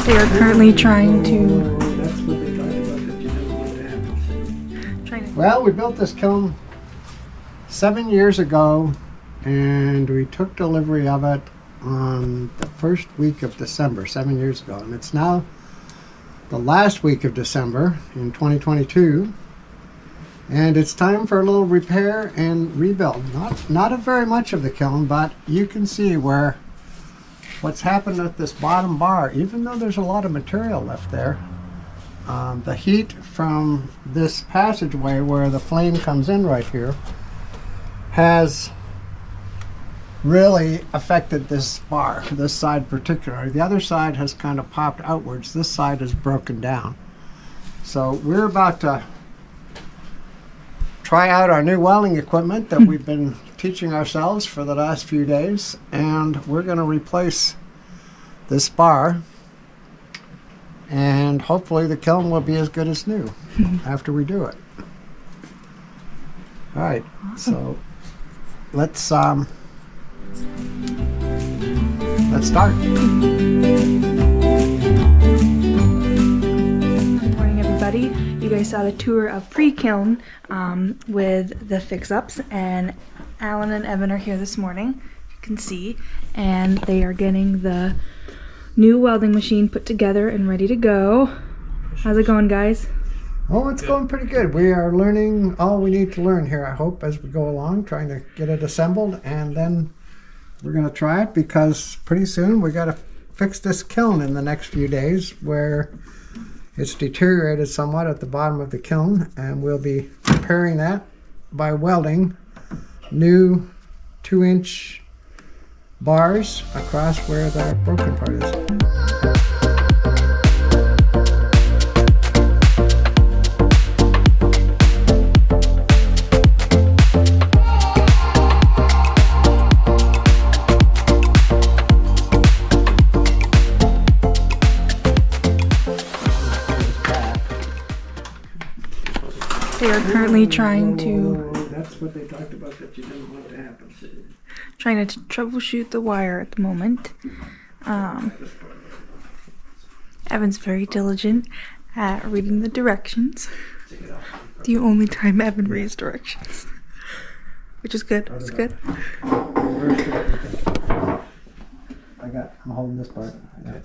They are currently trying to... That's what they talked about that you didn't want to happen. Well, we built this kiln 7 years ago, and we took delivery of it on the first week of December, 7 years ago. And it's now the last week of December in 2022. And it's time for a little repair and rebuild. Not a very much of the kiln, but you can see where what's happened at this bottom bar, even though there's a lot of material left there, the heat from this passageway where the flame comes in right here has really affected this bar, this side particularly. The other side has kind of popped outwards. This side is broken down. So we're about to try out our new welding equipment that we've been teaching ourselves for the last few days, and we're going to replace this bar, and hopefully the kiln will be as good as new after we do it. All right, so let's start. Good morning, everybody. You guys saw the tour of pre-kiln with the fix-ups, and Alan and Evan are here this morning, you can see, and they are getting the new welding machine put together and ready to go. How's it going, guys? Oh, it's going pretty good. We are learning all we need to learn here, I hope, as we go along, trying to get it assembled, and then we're going to try it because pretty soon we got to fix this kiln in the next few days where it's deteriorated somewhat at the bottom of the kiln, and we'll be repairing that by welding new 2-inch bars across where the broken part is. They are currently trying to... That's what they talked about that you didn't want to happen. Trying to troubleshoot the wire at the moment. Evan's very diligent at reading the directions. The only time Evan reads directions. Which is good. It's good. I'm holding this part. Yeah.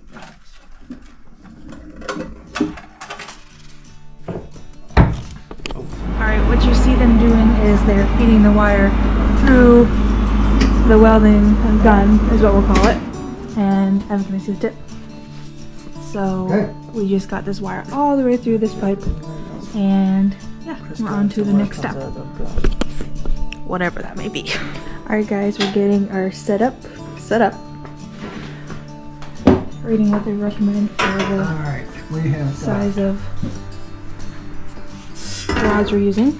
Alright, what you see them doing is they're feeding the wire through the welding gun, is what we'll call it. And I'm gonna see the tip. So we just got this wire all the way through this pipe, and yeah, we're on to the next step. Whatever that may be. Alright guys, we're getting our setup. Reading what they recommend for the size of rods we're using.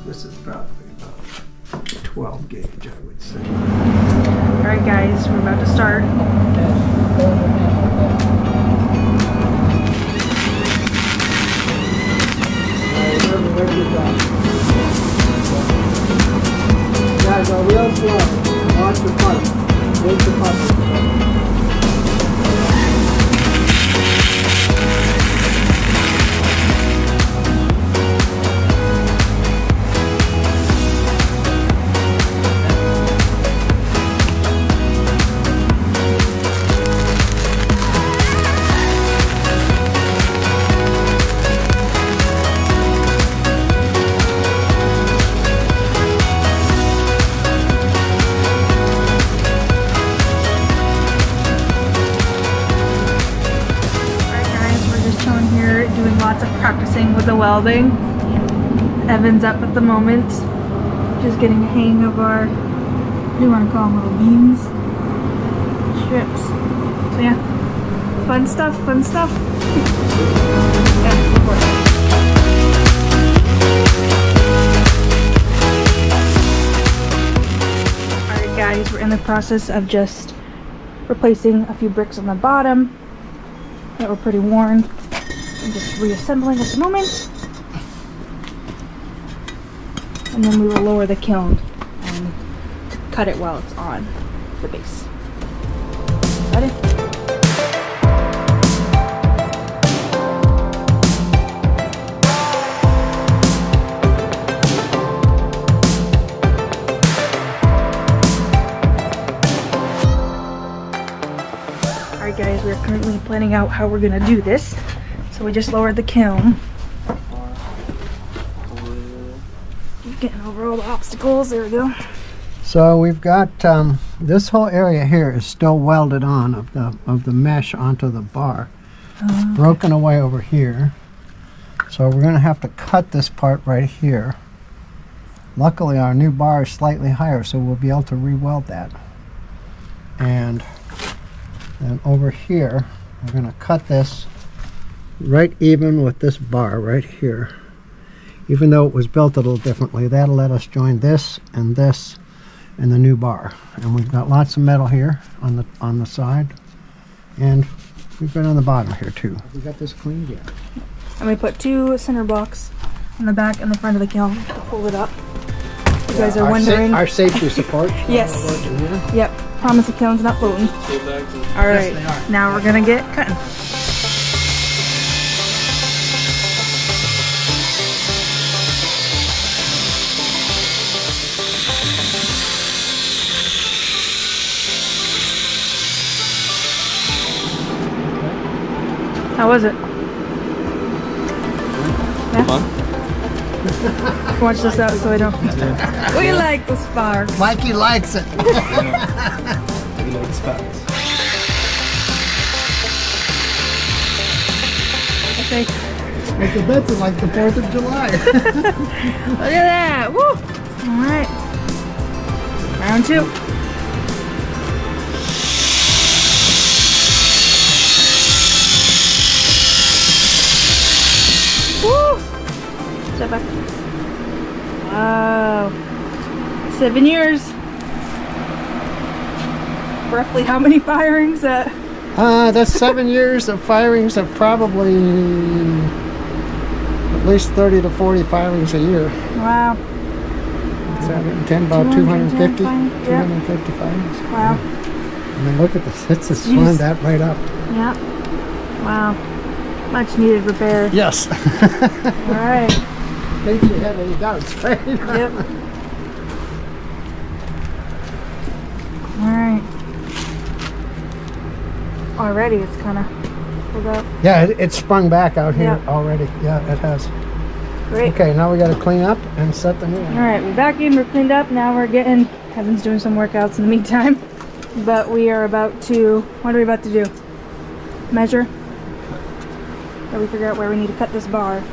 This is probably about 12 gauge, I would say. Alright guys, we're about to start. Guys, are real slow. Watch the pipe. Watch the pipe. Doing lots of practicing with the welding. Evan's up at the moment, just getting a hang of our, what do you want to call them, little beams? Strips. So yeah, fun stuff. Yeah, go for it. Alright guys, we're in the process of just replacing a few bricks on the bottom that were pretty worn. I'm just reassembling at the moment, and then we will lower the kiln and cut it while it's on the base. Ready? guys, we're currently planning out how we're gonna do this. So we just lowered the kiln. Getting over all the obstacles. There we go. So we've got this whole area here is still welded on of the mesh onto the bar. It's broken away over here. So we're going to have to cut this part right here. Luckily our new bar is slightly higher, so we'll be able to re-weld that. And then over here we're going to cut this right even with this bar right here. Even though it was built a little differently, that'll let us join this and the new bar. And we've got lots of metal here on the side, and we've got on the bottom here too. Have we got this cleaned yet? And we put 2 center blocks on the back and the front of the kiln to hold it up. You guys are wondering. Our safety support. Yes. Yep. Promise the kiln's not floating. All right. Yes, now we're gonna get cutting. How was it? Yeah? Fun. Watch this out so I don't. We like the sparks. Mikey likes it. He likes sparks. Okay. Like the bets is like the 4th of July. Look at that. Woo! Alright. Round 2. Woo! Step back. Wow. 7 years. Roughly how many firings? That's 7 years of firings of probably at least 30 to 40 firings a year. Wow. 710, about 250. 250 firings. Wow. I mean, look at this. It's just slung that right up. Yeah. Wow. Much needed repair. Yes. Alright. In case you had any doubts, right? Yep. Alright. Already it's kind of pulled up. Yeah, it's sprung back out here already. Yeah, it has. Great. Okay, now we got to clean up and set the new one. Alright, we're vacuumed, we're cleaned up. Now we're getting, Kevin's doing some workouts in the meantime. But we are about to, what are we about to do? Measure? So we figure out where we need to cut this bar.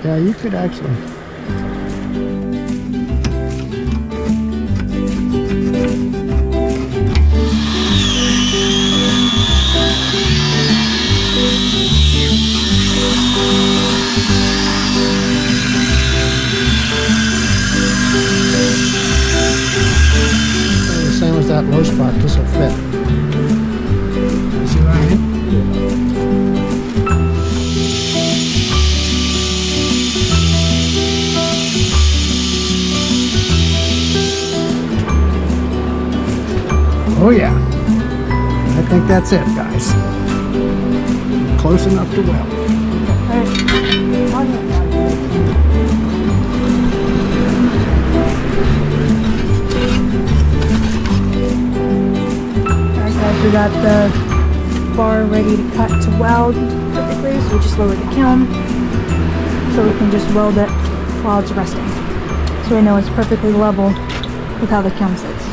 Yeah, you could actually. Same as that low spot, this will fit. See what I mean? Oh yeah, I think that's it, guys. Close enough to weld. We got the bar ready to cut to weld perfectly, so we just lowered the kiln so we can just weld it while it's resting. So we know it's perfectly level with how the kiln sits.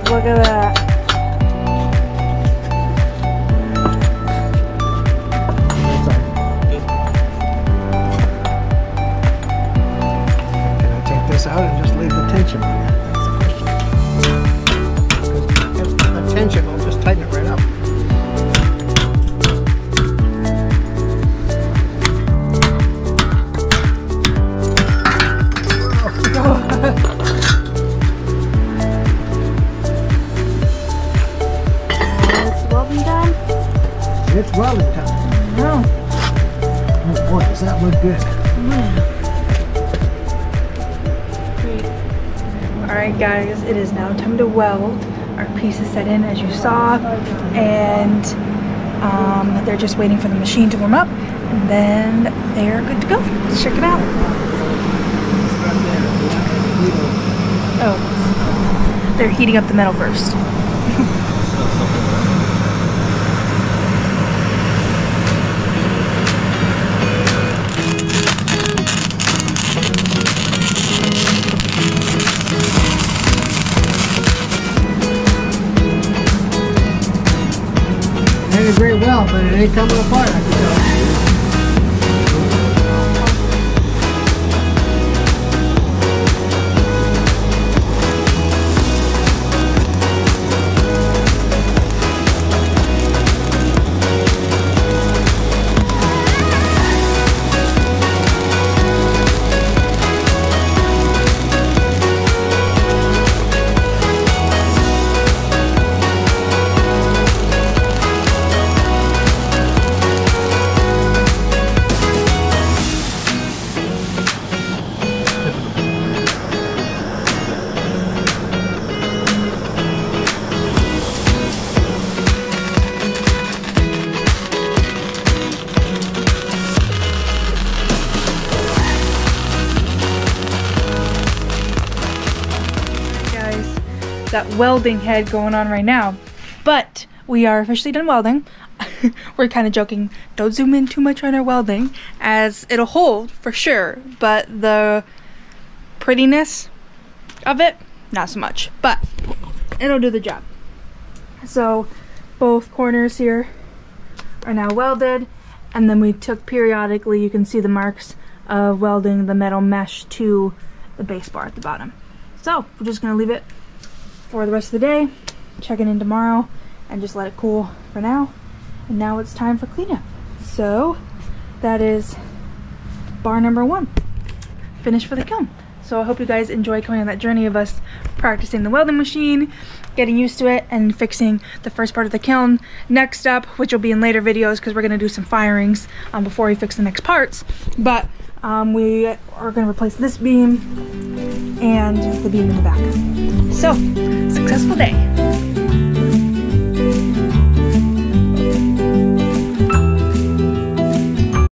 Look at that. Can I take this out and just leave the tension on it? That's the question. Because the tension will just tighten it right up. it's welding time. Oh. Oh boy, does that look good. Great. Alright guys, it is now time to weld. Our piece is set in as you saw, and they're just waiting for the machine to warm up, and then they're good to go. Let's check it out. Oh, they're heating up the metal first. Ain't a great weld, but it ain't coming apart, I can tell you. Got welding head going on right now, but we are officially done welding. We're kind of joking, don't zoom in too much on our welding, as it'll hold for sure, but the prettiness of it, not so much, but it'll do the job. So both corners here are now welded, and then we took periodically, you can see the marks of welding the metal mesh to the base bar at the bottom. So we're just gonna leave it for the rest of the day, checking in tomorrow, and just let it cool for now. And now it's time for cleanup. So that is bar number 1, finished for the kiln. So I hope you guys enjoy coming on that journey of us practicing the welding machine, getting used to it, and fixing the first part of the kiln. Next up, which will be in later videos because we're going to do some firings before we fix the next parts, but we are going to replace this beam and the beam in the back. So, successful day.